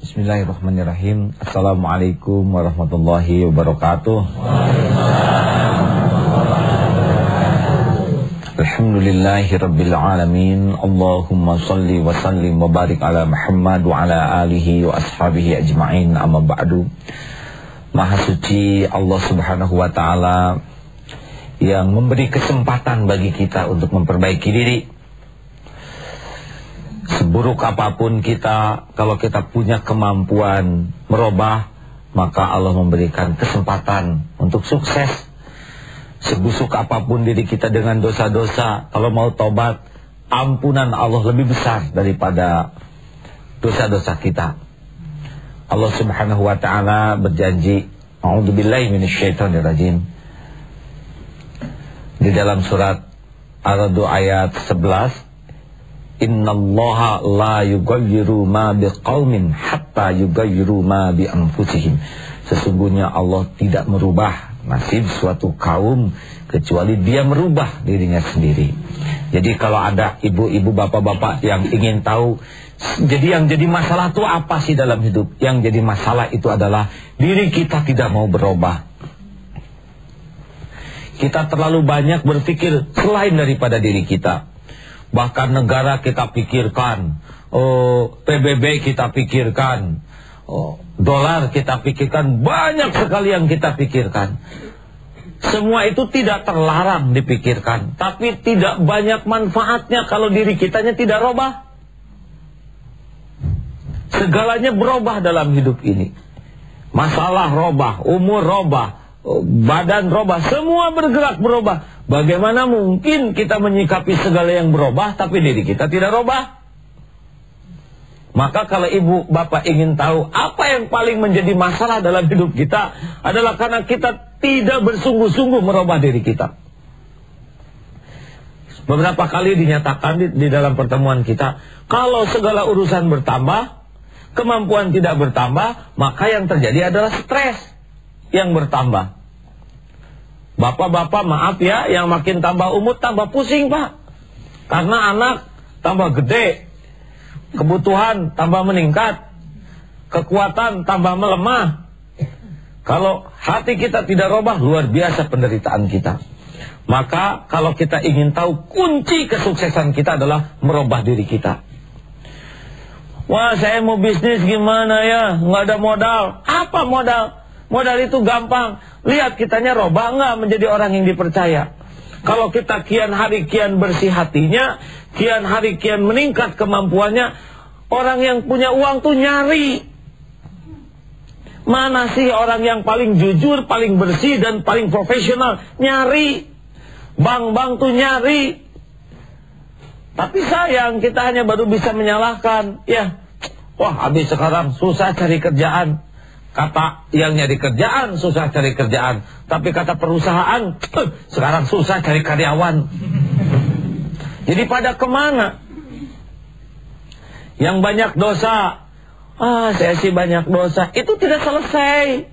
Bismillahirrahmanirrahim. Assalamualaikum warahmatullahi wabarakatuh. Alhamdulillahirabbil alamin. Allahumma shalli wa sallim wa barik ala Muhammad wa ala alihi wa ashabihi ajma'in. Amma ba'du. Maha suci Allah Subhanahu wa taala yang memberi kesempatan bagi kita untuk memperbaiki diri. Seburuk apapun kita, kalau kita punya kemampuan merubah, maka Allah memberikan kesempatan untuk sukses. Sebusuk apapun diri kita dengan dosa-dosa, kalau mau tobat, ampunan Allah lebih besar daripada dosa-dosa kita. Allah Subhanahu wa taala berjanji, a'udzubillahi minasyaitonirrajim, di dalam surat Ar-Ra'd ayat 11, innallaha la yughayyiru ma biqaumin hatta yughayyiru ma bi anfusihim. Sesungguhnya Allah tidak merubah nasib suatu kaum kecuali dia merubah dirinya sendiri. Jadi kalau ada ibu-ibu, bapak-bapak yang ingin tahu, yang jadi masalah itu apa sih dalam hidup? Yang jadi masalah itu adalah diri kita tidak mau berubah. Kita terlalu banyak berpikir selain daripada diri kita. Bahkan negara kita pikirkan, PBB kita pikirkan, dolar kita pikirkan, banyak sekali yang kita pikirkan. Semua itu tidak terlarang dipikirkan, tapi tidak banyak manfaatnya kalau diri kitanya tidak robah. Segalanya berubah dalam hidup ini. Masalah robah, umur robah, badan robah, semua bergerak berubah. Bagaimana mungkin kita menyikapi segala yang berubah tapi diri kita tidak robah? Maka kalau ibu bapak ingin tahu apa yang paling menjadi masalah dalam hidup kita, adalah karena kita tidak bersungguh-sungguh merubah diri kita. Beberapa kali dinyatakan di dalam pertemuan kita, kalau segala urusan bertambah, kemampuan tidak bertambah, maka yang terjadi adalah stres yang bertambah. Bapak-bapak maaf ya, yang makin tambah umur tambah pusing pak. Karena anak tambah gede, kebutuhan tambah meningkat, kekuatan tambah melemah. Kalau hati kita tidak robah, luar biasa penderitaan kita. Maka kalau kita ingin tahu kunci kesuksesan kita adalah merubah diri kita. Wah, saya mau bisnis gimana ya, nggak ada modal. Apa modal? Modal itu gampang. Lihat kitanya robah nggak menjadi orang yang dipercaya. Kalau kita kian hari kian bersih hatinya, kian hari kian meningkat kemampuannya, orang yang punya uang tuh nyari. Mana sih orang yang paling jujur, paling bersih dan paling profesional? Nyari. Bank-bank tuh nyari. Tapi sayang kita hanya baru bisa menyalahkan. Ya, wah habis sekarang susah cari kerjaan. Kata yang nyari kerjaan, susah cari kerjaan. Tapi kata perusahaan, sekarang susah cari karyawan. Jadi pada kemana? Yang banyak dosa, saya sih banyak dosa, itu tidak selesai.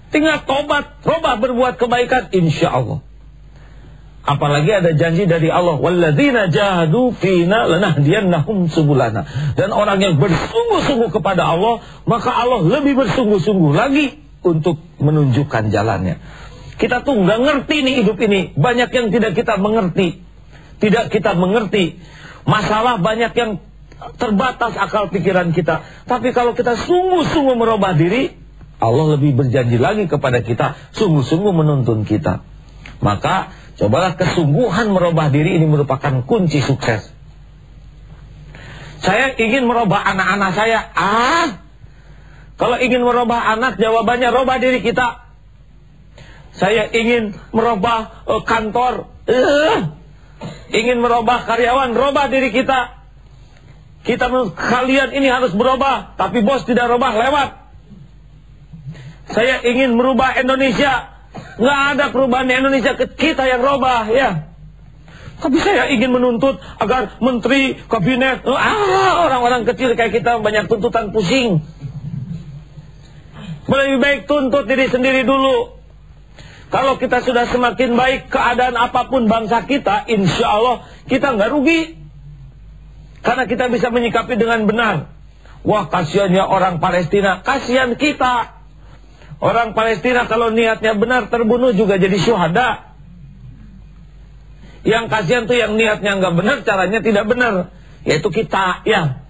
Tinggal tobat, robah berbuat kebaikan, insya Allah. Apalagi ada janji dari Allah, walladzina jahadu fina lanahdiyannahum subulana. Dan orang yang bersungguh-sungguh kepada Allah, maka Allah lebih bersungguh-sungguh lagi untuk menunjukkan jalannya. Kita tuh nggak ngerti nih hidup ini, banyak yang tidak kita mengerti. Tidak kita mengerti. Masalah banyak yang terbatas akal pikiran kita. Tapi kalau kita sungguh-sungguh merubah diri, Allah lebih berjanji lagi kepada kita, sungguh-sungguh menuntun kita. Maka cobalah kesungguhan merubah diri, ini merupakan kunci sukses. Saya ingin merubah anak-anak saya. Kalau ingin merubah anak, jawabannya robah diri kita. Saya ingin merubah kantor. Ingin merubah karyawan, robah diri kita. Kalian ini harus berubah, tapi bos tidak robah, lewat. Saya ingin merubah Indonesia. Nggak ada perubahan di Indonesia, kita yang robah ya. Tapi saya ingin menuntut agar menteri, kabinet, orang-orang kecil kayak kita banyak tuntutan, pusing. Lebih baik tuntut diri sendiri dulu. Kalau kita sudah semakin baik keadaan apapun bangsa kita, insya Allah kita nggak rugi. Karena kita bisa menyikapi dengan benar. Wah, kasihannya orang Palestina. Kasihan kita. Orang Palestina kalau niatnya benar terbunuh juga jadi syuhada. Yang kasihan tuh yang niatnya nggak benar, caranya tidak benar, yaitu kita, ya.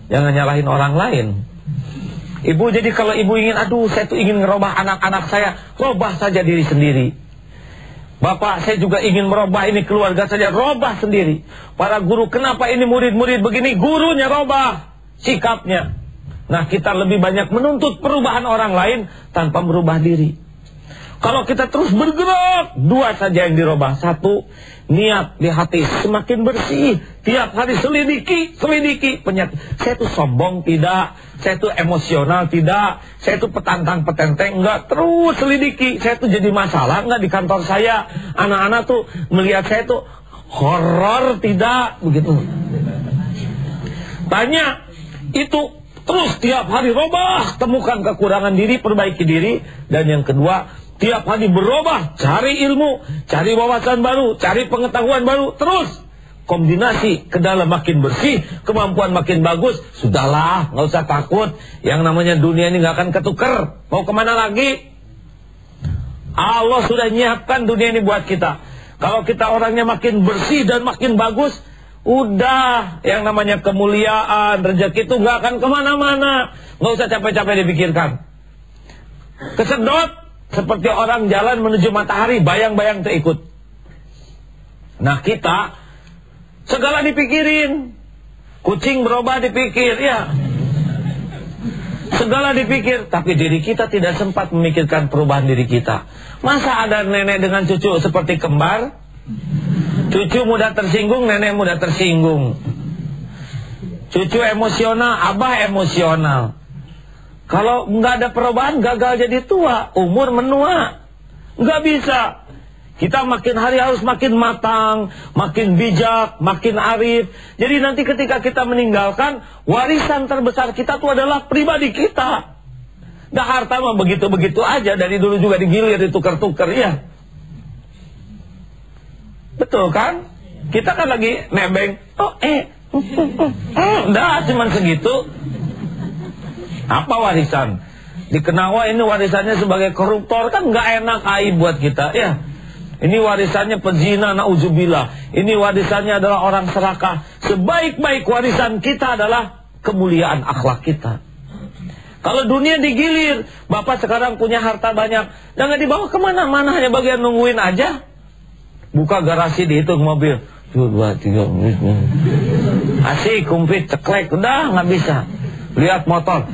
Jangan nyalahin orang lain. Ibu, jadi kalau ibu ingin, aduh saya tuh ingin ngerubah anak-anak saya, robah saja diri sendiri. Bapak, saya juga ingin merubah ini keluarga saja, robah sendiri. Para guru, kenapa ini murid-murid begini? Gurunya robah sikapnya. Nah, kita lebih banyak menuntut perubahan orang lain tanpa merubah diri. Kalau kita terus bergerak, dua saja yang dirubah. Satu, niat di hati semakin bersih. Tiap hari selidiki penyakit. Saya tuh sombong tidak, saya tuh emosional tidak, saya tuh petantang-petenteng enggak, terus selidiki. Saya tuh jadi masalah enggak di kantor saya. Anak-anak tuh melihat saya tuh horor tidak, begitu. Tanya, itu terus tiap hari robah, temukan kekurangan diri, perbaiki diri. Dan yang kedua, tiap hari berubah, cari ilmu, cari wawasan baru, cari pengetahuan baru, terus kombinasi ke dalam makin bersih, kemampuan makin bagus. Sudahlah, nggak usah takut. Yang namanya dunia ini nggak akan ketuker. Mau kemana lagi? Allah sudah nyiapkan dunia ini buat kita. Kalau kita orangnya makin bersih dan makin bagus, udah, yang namanya kemuliaan, rezeki itu nggak akan kemana-mana. Nggak usah capek-capek dipikirkan. Kesedot seperti orang jalan menuju matahari, bayang-bayang terikut. Nah, kita segala dipikirin. Kucing berubah dipikir, ya. Segala dipikir, tapi diri kita tidak sempat memikirkan perubahan diri kita. Masa ada nenek dengan cucu seperti kembar? Cucu mudah tersinggung, nenek mudah tersinggung. Cucu emosional, abah emosional. Kalau nggak ada perubahan, gagal jadi tua, umur menua. Nggak bisa. Kita makin hari harus makin matang, makin bijak, makin arif. Jadi nanti ketika kita meninggalkan, warisan terbesar kita itu adalah pribadi kita. Dah harta mah begitu-begitu aja, dari dulu juga digilir, ditukar-tukar, ya. Betul kan? Kita kan lagi nebeng, dah cuman segitu. Apa warisan? Dikenal, wah ini warisannya sebagai koruptor, kan nggak enak, aib buat kita, ya. Ini warisannya pezina, na'udzubillah. Ini warisannya adalah orang serakah. Sebaik-baik warisan kita adalah kemuliaan akhlak kita. Kalau dunia digilir, bapak sekarang punya harta banyak, jangan dibawa kemana-mana, hanya bagian nungguin aja. Buka garasi, dihitung mobil, 2, 3, asik, kumplit, ceklek, udah nggak bisa. Lihat motor,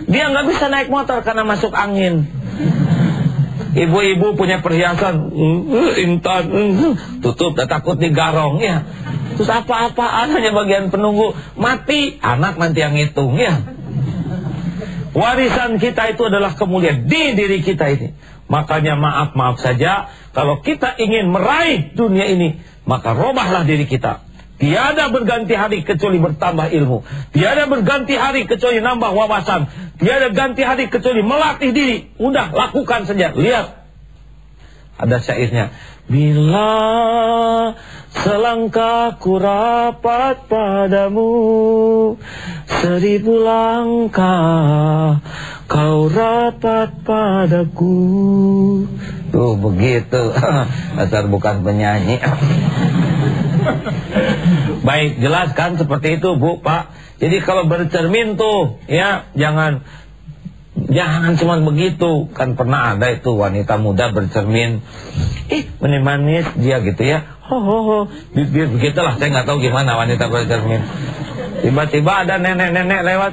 dia nggak bisa naik motor karena masuk angin. Ibu-ibu punya perhiasan, intan, tutup, dah takut digarong, ya. Terus apa-apaan, hanya bagian penunggu, mati, anak nanti yang ngitung, ya. Warisan kita itu adalah kemuliaan di diri kita ini. Makanya maaf saja, kalau kita ingin meraih dunia ini, maka robahlah diri kita. Tiada berganti hari kecuali bertambah ilmu. Tiada berganti hari kecuali nambah wawasan. Tiada ganti hari kecuali melatih diri. Udah, lakukan saja. Lihat, ada syairnya. Bila selangkah ku rapat padamu, 1000 langkah kau rapat padaku. Tuh begitu. Asal bukan penyanyi. Baik, jelaskan seperti itu, Bu, Pak. Jadi kalau bercermin tuh, ya, jangan cuma begitu. Kan pernah ada itu wanita muda bercermin, manis dia gitu, ya. Begitulah, saya nggak tahu gimana wanita bercermin. Tiba-tiba ada nenek-nenek lewat,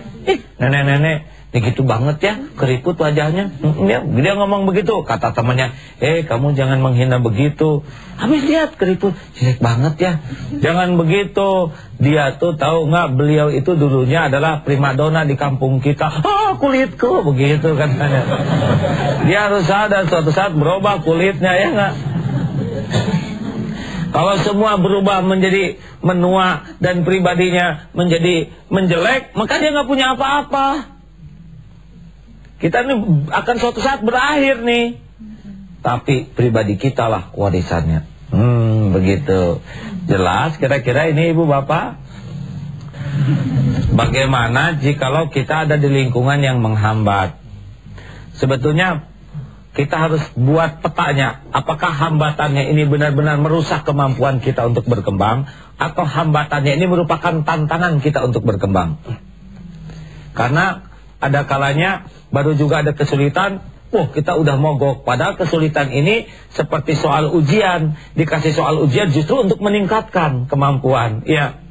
nenek-nenek ini gitu banget ya, keriput wajahnya. Dia ngomong begitu, kata temannya, kamu jangan menghina begitu. Habis lihat keriput, jelek banget ya. Jangan begitu. Dia tuh tahu nggak, beliau itu dulunya adalah primadona di kampung kita. Kulitku, begitu katanya. Dia harus sadar suatu saat berubah kulitnya, ya nggak? Kalau semua berubah menjadi menua dan pribadinya menjadi menjelek, maka dia nggak punya apa-apa. Kita ini akan suatu saat berakhir nih. Tapi pribadi kita lah warisannya. Begitu. Jelas kira-kira ini Ibu Bapak? Bagaimana jikalau kita ada di lingkungan yang menghambat? Sebetulnya kita harus buat petanya. Apakah hambatannya ini benar-benar merusak kemampuan kita untuk berkembang, atau hambatannya ini merupakan tantangan kita untuk berkembang? Karena ada kalanya baru juga ada kesulitan, kita udah mogok. Padahal kesulitan ini seperti soal ujian. Dikasih soal ujian justru untuk meningkatkan kemampuan. Ya.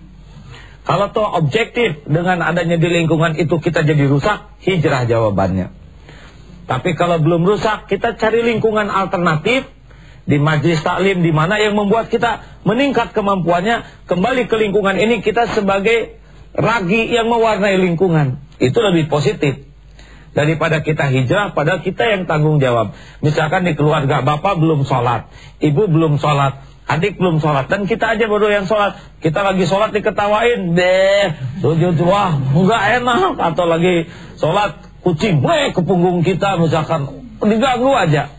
Kalau toh objektif dengan adanya di lingkungan itu kita jadi rusak, hijrah jawabannya. Tapi kalau belum rusak, kita cari lingkungan alternatif di majelis taklim, di mana yang membuat kita meningkat kemampuannya. Kembali ke lingkungan ini kita sebagai ragi yang mewarnai lingkungan. Itu lebih positif daripada kita hijrah padahal kita yang tanggung jawab. Misalkan di keluarga bapak belum sholat, ibu belum sholat, adik belum sholat, dan kita aja baru yang sholat. Kita lagi sholat diketawain, sujud, wah nggak enak. Atau lagi sholat kucing ke punggung kita misalkan, diganggu aja.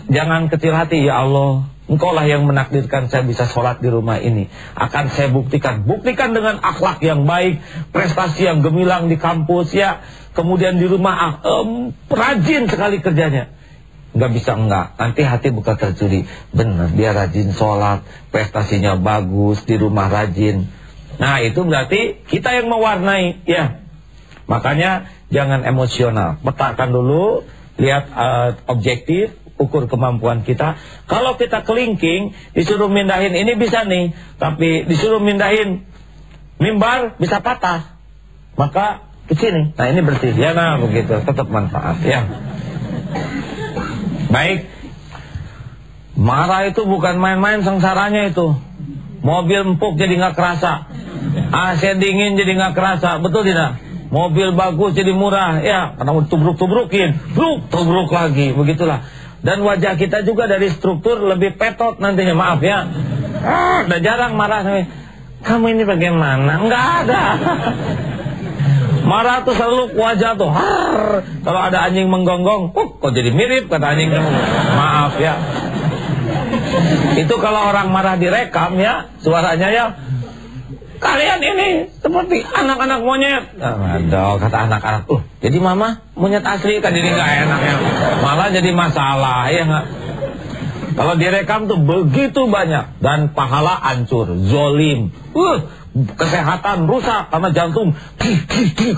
Jangan kecil hati, ya Allah, Engkau lah yang menakdirkan saya bisa sholat di rumah ini. Akan saya buktikan dengan akhlak yang baik, prestasi yang gemilang di kampus ya. Kemudian di rumah rajin sekali kerjanya. Nggak bisa enggak, nanti hati bukan tercuri. Benar, dia rajin sholat, prestasinya bagus, di rumah rajin. Nah itu berarti kita yang mewarnai ya. Makanya jangan emosional, petakan dulu, lihat objektif, ukur kemampuan kita. Kalau kita kelingking, disuruh mindahin ini bisa nih, tapi disuruh mindahin mimbar bisa patah, maka ke sini. Nah ini bersih ya, nah begitu, tetap manfaat ya. Baik, marah itu bukan main-main sengsaranya itu. Mobil empuk jadi nggak kerasa, AC dingin jadi nggak kerasa, betul tidak? Mobil bagus jadi murah ya, karena tubruk-tubrukin, tubruk lagi, begitulah. Dan wajah kita juga dari struktur lebih petot nantinya, maaf ya. Udah jarang marah. Kamu ini bagaimana? Enggak ada. Marah tuh selalu wajah tuh. Kalau ada anjing menggonggong, kok jadi mirip kata anjing. Maaf ya. Itu kalau orang marah direkam ya, suaranya ya. Kalian ini seperti anak-anak monyet. Aduh, kata anak-anak. Jadi mama monyet asli kan, jadi nggak enak ya. Malah jadi masalah ya nggak. Kalau direkam tuh begitu banyak dan pahala hancur, zolim. Kesehatan rusak karena jantung.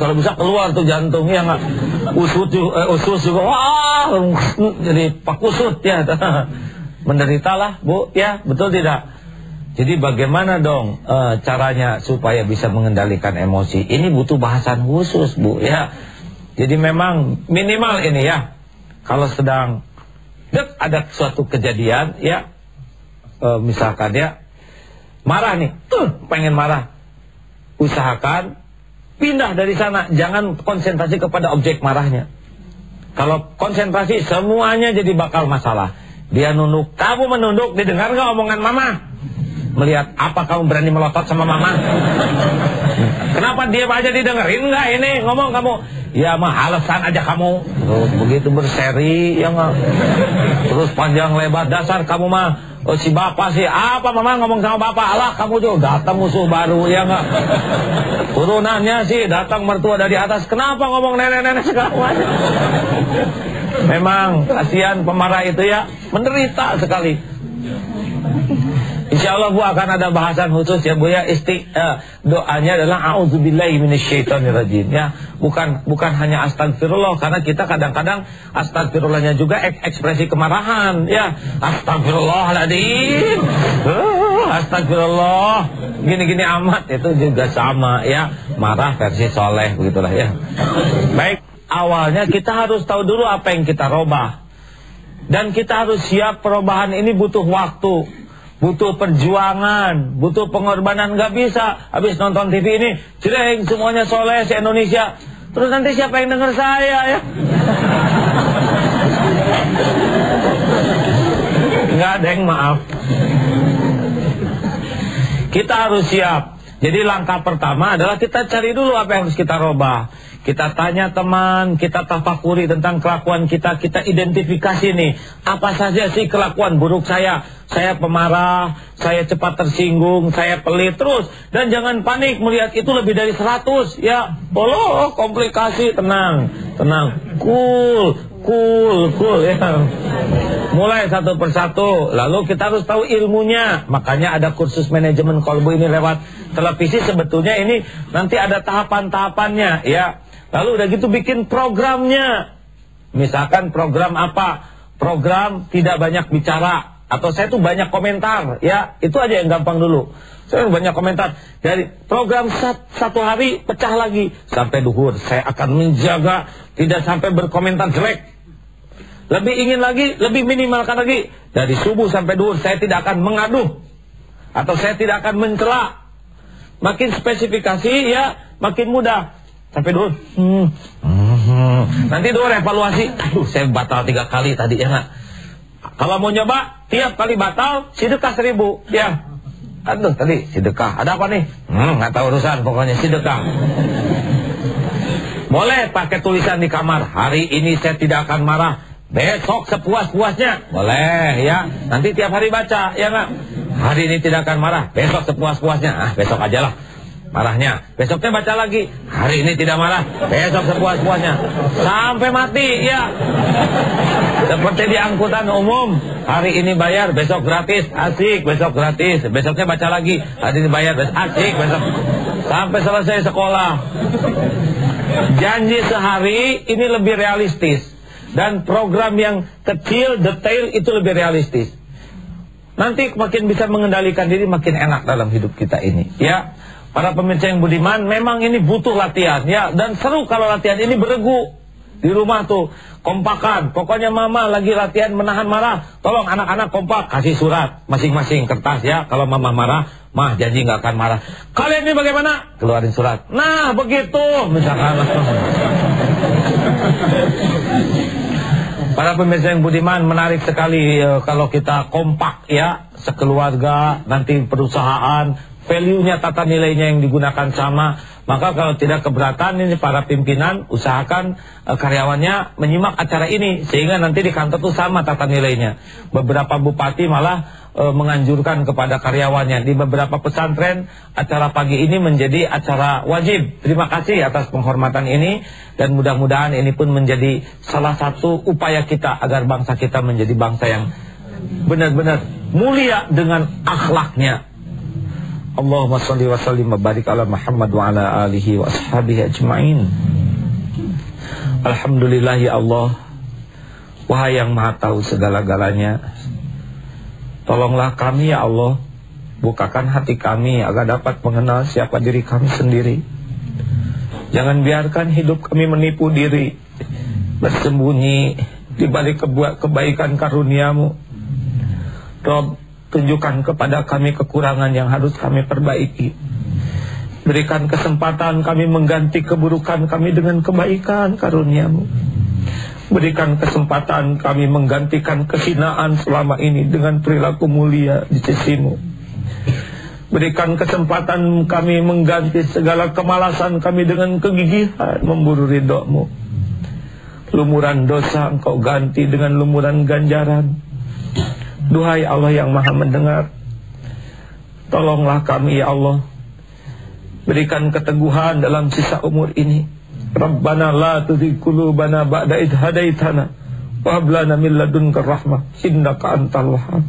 Kalau bisa keluar tuh jantung ya nggak. Usus juga. Wah, jadi pakusut ya. Menderitalah Bu ya, betul tidak? Jadi bagaimana dong caranya supaya bisa mengendalikan emosi? Ini butuh bahasan khusus Bu ya. Jadi memang minimal ini ya. Kalau sedang ada suatu kejadian ya, misalkan ya marah nih, pengen marah, usahakan pindah dari sana. Jangan konsentrasi kepada objek marahnya. Kalau konsentrasi semuanya jadi bakal masalah. Dia nunduk, kamu menunduk, didengar nggak omongan mama? Melihat apa kamu berani melotot sama mama? Kenapa dia aja didengerin nggak ini ngomong kamu? Ya mah alasan aja kamu. Terus begitu berseri ya nggak. Terus panjang lebar, dasar kamu mah si bapak sih apa mama ngomong sama bapak? Alah kamu juga datang musuh baru ya nggak. Turunannya sih datang mertua dari atas. Kenapa ngomong nenek-nenek segala macam? Memang kasihan pemarah itu ya, menderita sekali. Insya Allah Bu akan ada bahasan khusus ya Bu ya. Doanya adalah a'udzubillahi minasyaitonirrajim ya. Bukan hanya astagfirullah, karena kita kadang-kadang astagfirullahnya juga ekspresi kemarahan ya. Astagfirullahaladzim, astagfirullah, gini-gini amat, itu juga sama ya. Marah versi soleh begitulah ya. Baik, awalnya kita harus tahu dulu apa yang kita robah. Dan kita harus siap, perubahan ini butuh waktu, butuh perjuangan, butuh pengorbanan. Gak bisa habis nonton TV ini jreng semuanya soleh se-Indonesia, terus nanti siapa yang dengar saya ya? Nggak ada yang maaf. Kita harus siap. Jadi langkah pertama adalah kita cari dulu apa yang harus kita robah. Kita tanya teman, kita tafakuri tentang kelakuan kita, kita identifikasi nih, apa saja sih kelakuan buruk saya. Saya pemarah, saya cepat tersinggung, saya pelit terus. Dan jangan panik melihat itu lebih dari 100. Ya, komplikasi, tenang, cool ya. Mulai satu persatu. Lalu kita harus tahu ilmunya. Makanya ada kursus manajemen kolbu ini lewat televisi. Sebetulnya ini nanti ada tahapan-tahapannya ya. Lalu udah gitu bikin programnya. Misalkan program apa? Program tidak banyak bicara, atau saya tuh banyak komentar ya. Itu aja yang gampang dulu. Saya banyak komentar. Dari program satu hari pecah lagi sampai duhur. Saya akan menjaga tidak sampai berkomentar jelek. Lebih ingin lagi, lebih minimalkan lagi. Dari subuh sampai duhur saya tidak akan mengaduh, atau saya tidak akan mencela. Makin spesifikasi ya makin mudah. Sampai duhur. Nanti duhur evaluasi. Aduh, saya batal 3 kali tadi ya nak. Kalau mau nyoba tiap kali batal sedekah 1000 ya. Aduh tadi sedekah. Ada apa nih? Nggak tahu urusan, pokoknya sedekah. Boleh pakai tulisan di kamar. Hari ini saya tidak akan marah. Besok sepuas-puasnya. Boleh ya. Nanti tiap hari baca ya nggak? Hari ini tidak akan marah. Besok sepuas-puasnya. Besok aja lah marahnya. Besoknya baca lagi. Hari ini tidak marah. Besok sepuas-puasnya. Sampai mati ya. Seperti di angkutan umum. Hari ini bayar, besok gratis. Asik, besok gratis. Besoknya baca lagi. Hari ini bayar, besok asik, besok. Sampai selesai sekolah. Janji sehari ini lebih realistis. Dan program yang kecil, detail itu lebih realistis. Nanti makin bisa mengendalikan diri, makin enak dalam hidup kita ini ya. Para pemirsa yang budiman, memang ini butuh latihan ya. Dan seru kalau latihan ini beregu. Di rumah tuh kompakan. Pokoknya mama lagi latihan menahan marah. Tolong anak-anak kompak, kasih surat masing-masing kertas ya. Kalau mama marah, mah janji nggak akan marah. Kalian ini bagaimana? Keluarin surat. Nah begitu misalkan. Para pemirsa yang budiman, menarik sekali kalau kita kompak ya, sekeluarga, nanti perusahaan, value-nya, tata nilainya yang digunakan sama. Maka kalau tidak keberatan ini para pimpinan, usahakan karyawannya menyimak acara ini, sehingga nanti di kantor itu sama tata nilainya. Beberapa bupati malah menganjurkan kepada karyawannya. Di beberapa pesantren acara pagi ini menjadi acara wajib. Terima kasih atas penghormatan ini. Dan mudah-mudahan ini pun menjadi salah satu upaya kita agar bangsa kita menjadi bangsa yang benar-benar mulia dengan akhlaknya. Allahumma shalli wa sallim wa barik ala Muhammad wa ala alihi wa ashabihi ajma'in. Alhamdulillah ya Allah, wahai yang maha tahu segala-galanya, tolonglah kami ya Allah, bukakan hati kami agar dapat mengenal siapa diri kami sendiri. Jangan biarkan hidup kami menipu diri, bersembunyi di balik kebaikan karunia-Mu. Rabb, tunjukkan kepada kami kekurangan yang harus kami perbaiki. Berikan kesempatan kami mengganti keburukan kami dengan kebaikan karunia-Mu. Berikan kesempatan kami menggantikan kehinaan selama ini dengan perilaku mulia di sisi-Mu. Berikan kesempatan kami mengganti segala kemalasan kami dengan kegigihan memburu ridho-Mu. Lumuran dosa Engkau ganti dengan lumuran ganjaran. Duhai Allah yang maha mendengar, tolonglah kami ya Allah. Berikan keteguhan dalam sisa umur ini. Rabbana la tuzigh qulubana ba'da idh hadaitana wa hab lana min ladunka rahmah innaka antal wahhab.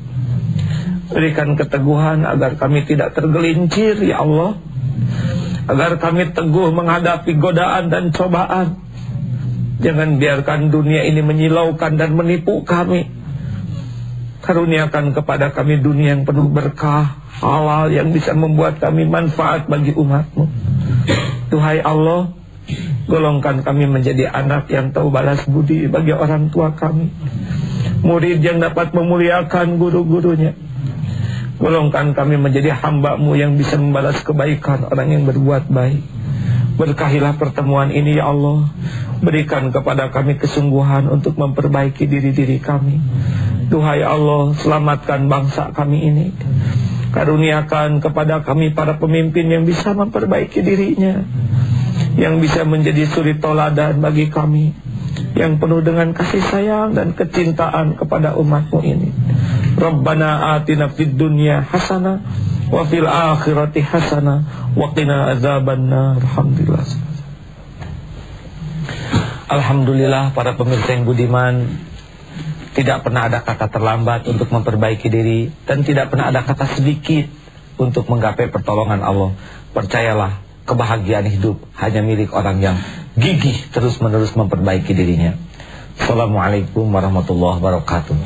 Berikan keteguhan agar kami tidak tergelincir ya Allah. Agar kami teguh menghadapi godaan dan cobaan. Jangan biarkan dunia ini menyilaukan dan menipu kami. Karuniakan kepada kami dunia yang penuh berkah, halal yang bisa membuat kami manfaat bagi umat-Mu. Duhai Allah, golongkan kami menjadi anak yang tahu balas budi bagi orang tua kami, murid yang dapat memuliakan guru-gurunya. Golongkan kami menjadi hamba-Mu yang bisa membalas kebaikan orang yang berbuat baik. Berkahilah pertemuan ini ya Allah. Berikan kepada kami kesungguhan untuk memperbaiki diri-diri kami. Duhai Allah, selamatkan bangsa kami ini. Karuniakan kepada kami para pemimpin yang bisa memperbaiki dirinya, yang bisa menjadi suri toladan bagi kami, yang penuh dengan kasih sayang dan kecintaan kepada umatmu ini. Rabbana atina fid dunya hasanah wa fil akhirati hasanah wa qina adzabannar. Alhamdulillah. Alhamdulillah para pemirsa yang budiman, tidak pernah ada kata terlambat untuk memperbaiki diri, dan tidak pernah ada kata sedikit untuk menggapai pertolongan Allah. Percayalah, kebahagiaan hidup hanya milik orang yang gigih terus-menerus memperbaiki dirinya. Assalamualaikum warahmatullahi wabarakatuh.